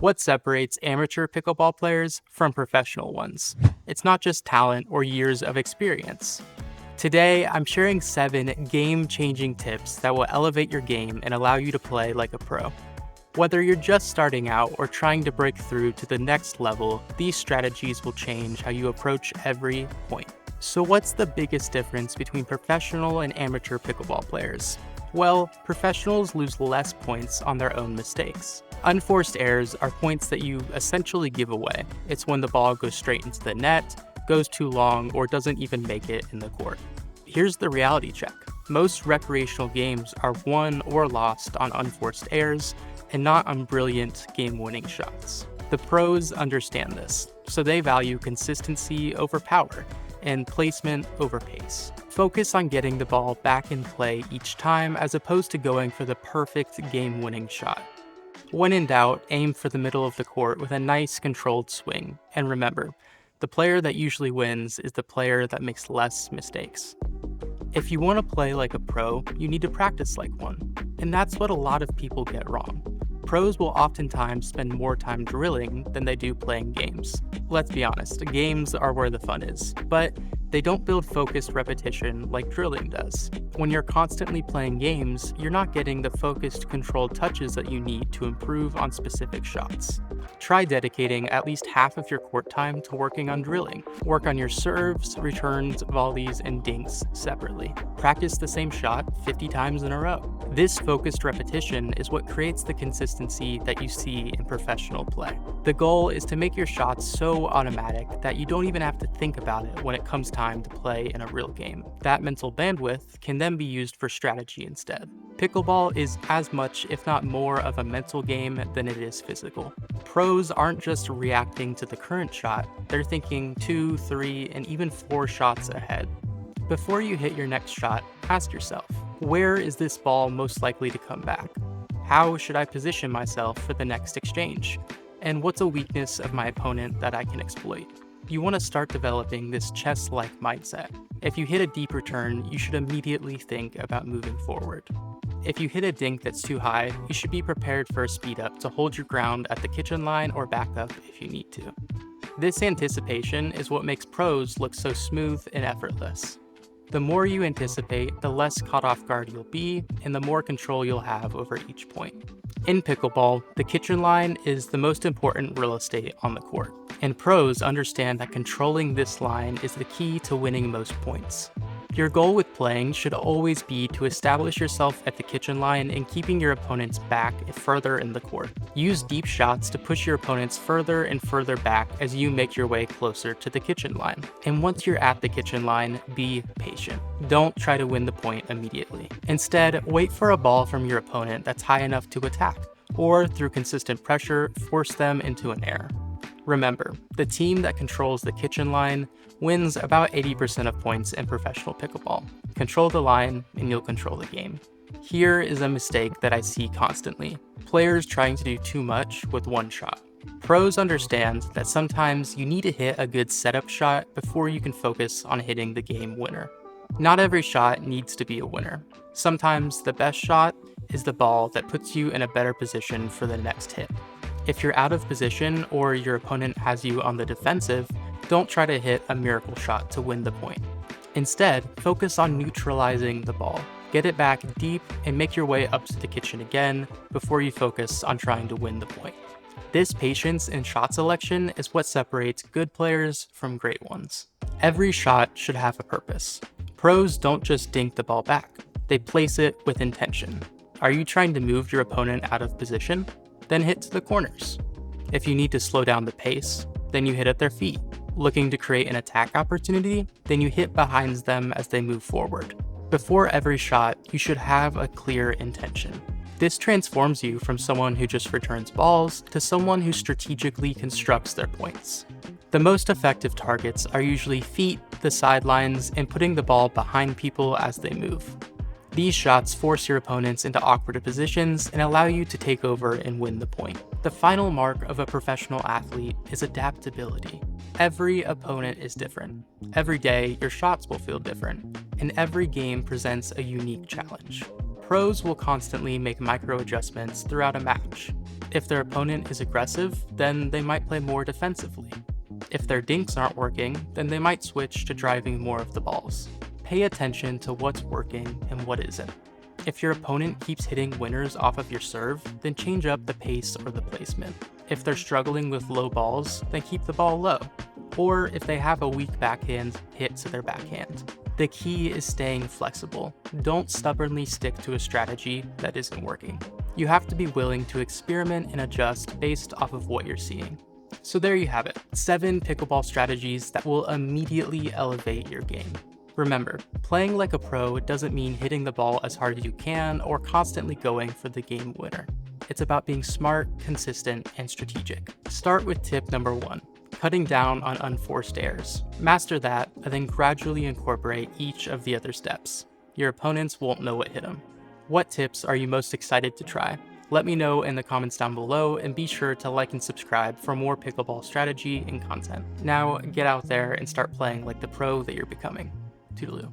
What separates amateur pickleball players from professional ones? It's not just talent or years of experience. Today, I'm sharing 7 game-changing tips that will elevate your game and allow you to play like a pro. Whether you're just starting out or trying to break through to the next level, these strategies will change how you approach every point. So what's the biggest difference between professional and amateur pickleball players? Well, professionals lose less points on their own mistakes. Unforced errors are points that you essentially give away. It's when the ball goes straight into the net, goes too long, or doesn't even make it in the court. Here's the reality check. Most recreational games are won or lost on unforced errors and not on brilliant game-winning shots. The pros understand this, so they value consistency over power and placement over pace. Focus on getting the ball back in play each time as opposed to going for the perfect game-winning shot. When in doubt, aim for the middle of the court with a nice controlled swing. And remember, the player that usually wins is the player that makes less mistakes. If you want to play like a pro, you need to practice like one. And that's what a lot of people get wrong. Pros will oftentimes spend more time drilling than they do playing games. Let's be honest, games are where the fun is, but they don't build focused repetition like drilling does. When you're constantly playing games, you're not getting the focused, controlled touches that you need to improve on specific shots. Try dedicating at least half of your court time to working on drilling. Work on your serves, returns, volleys, and dinks separately. Practice the same shot 50 times in a row. This focused repetition is what creates the consistency that you see in professional play. The goal is to make your shots so automatic that you don't even have to think about it when it comes time to play in a real game. That mental bandwidth can then be used for strategy instead. Pickleball is as much, if not more, of a mental game than it is physical. Pros aren't just reacting to the current shot, they're thinking 2, 3, and even 4 shots ahead. Before you hit your next shot, ask yourself, where is this ball most likely to come back? How should I position myself for the next exchange? And what's a weakness of my opponent that I can exploit? You want to start developing this chess-like mindset. If you hit a deep return, you should immediately think about moving forward. If you hit a dink that's too high, you should be prepared for a speed up to hold your ground at the kitchen line or back up if you need to. This anticipation is what makes pros look so smooth and effortless. The more you anticipate, the less caught off guard you'll be, and the more control you'll have over each point. In pickleball, the kitchen line is the most important real estate on the court, and pros understand that controlling this line is the key to winning most points. Your goal with playing should always be to establish yourself at the kitchen line and keeping your opponents back further in the court. Use deep shots to push your opponents further and further back as you make your way closer to the kitchen line. And once you're at the kitchen line, be patient. Don't try to win the point immediately. Instead, wait for a ball from your opponent that's high enough to attack, or through consistent pressure, force them into an error. Remember, the team that controls the kitchen line wins about 80% of points in professional pickleball. Control the line, and you'll control the game. Here is a mistake that I see constantly. Players trying to do too much with one shot. Pros understand that sometimes you need to hit a good setup shot before you can focus on hitting the game winner. Not every shot needs to be a winner. Sometimes the best shot is the ball that puts you in a better position for the next hit. If you're out of position or your opponent has you on the defensive, don't try to hit a miracle shot to win the point. Instead, focus on neutralizing the ball. Get it back deep and make your way up to the kitchen again before you focus on trying to win the point. This patience in shot selection is what separates good players from great ones. Every shot should have a purpose. Pros don't just dink the ball back, they place it with intention. Are you trying to move your opponent out of position? Then hit to the corners. If you need to slow down the pace, then you hit at their feet. Looking to create an attack opportunity, then you hit behind them as they move forward. Before every shot, you should have a clear intention. This transforms you from someone who just returns balls to someone who strategically constructs their points. The most effective targets are usually feet, the sidelines, and putting the ball behind people as they move. These shots force your opponents into awkward positions and allow you to take over and win the point. The final mark of a professional athlete is adaptability. Every opponent is different. Every day, your shots will feel different, and every game presents a unique challenge. Pros will constantly make micro adjustments throughout a match. If their opponent is aggressive, then they might play more defensively. If their dinks aren't working, then they might switch to driving more of the balls. Pay attention to what's working and what isn't. If your opponent keeps hitting winners off of your serve, then change up the pace or the placement. If they're struggling with low balls, then keep the ball low. Or if they have a weak backhand, hit to their backhand. The key is staying flexible. Don't stubbornly stick to a strategy that isn't working. You have to be willing to experiment and adjust based off of what you're seeing. So there you have it, 7 pickleball strategies that will immediately elevate your game. Remember, playing like a pro doesn't mean hitting the ball as hard as you can or constantly going for the game winner. It's about being smart, consistent, and strategic. Start with tip number 1, cutting down on unforced errors. Master that, and then gradually incorporate each of the other steps. Your opponents won't know what hit them. What tips are you most excited to try? Let me know in the comments down below, and be sure to like and subscribe for more pickleball strategy and content. Now, get out there and start playing like the pro that you're becoming. Toodaloo.